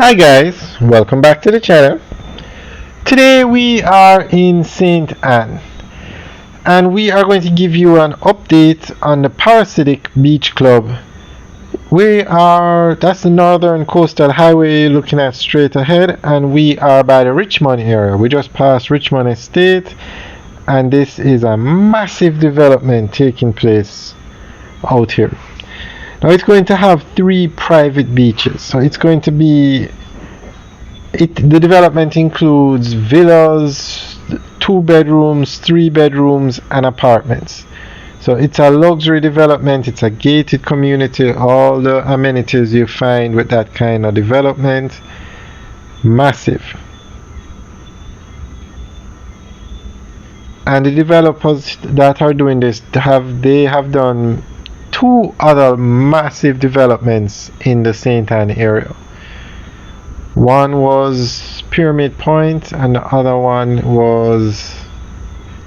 Hi guys, welcome back to the channel. Today we are in St. Anne and we are going to give you an update on the Paradisiac Beach Club. That's the northern coastal highway looking at straight ahead, and we are by the Richmond area. We just passed Richmond Estate, and this is a massive development taking place out here. Now it's going to have 3 private beaches, so it's going to be the development includes villas, 2 bedrooms, 3 bedrooms, and apartments. So it's a luxury development, it's a gated community, all the amenities you find with that kind of development. Massive. And the developers that are doing this have done 2 other massive developments in the St. Anne area. One was Pyramid Point, and the other one was...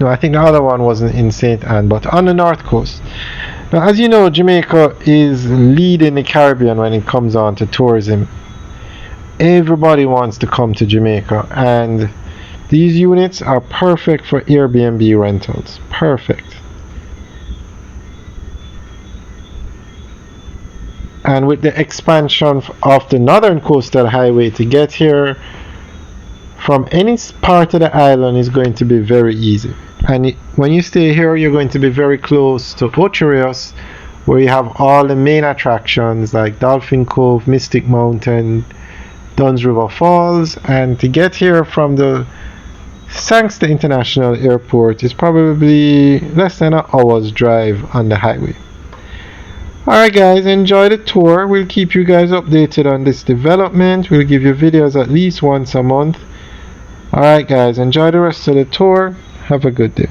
No, I think the other one wasn't in St. Anne, but on the north coast. Now, as you know, Jamaica is leading the Caribbean when it comes on to tourism. Everybody wants to come to Jamaica, and these units are perfect for Airbnb rentals. Perfect. And with the expansion of the northern coastal highway to get here from any part of the island is going to be very easy. And when you stay here, you're going to be very close to Ocherios, where you have all the main attractions like Dolphin Cove, Mystic Mountain, Duns River Falls. And to get here from the Sangster International Airport is probably less than an hour's drive on the highway. Alright guys, enjoy the tour. We'll keep you guys updated on this development. We'll give you videos at least once a month. Alright guys, enjoy the rest of the tour. Have a good day.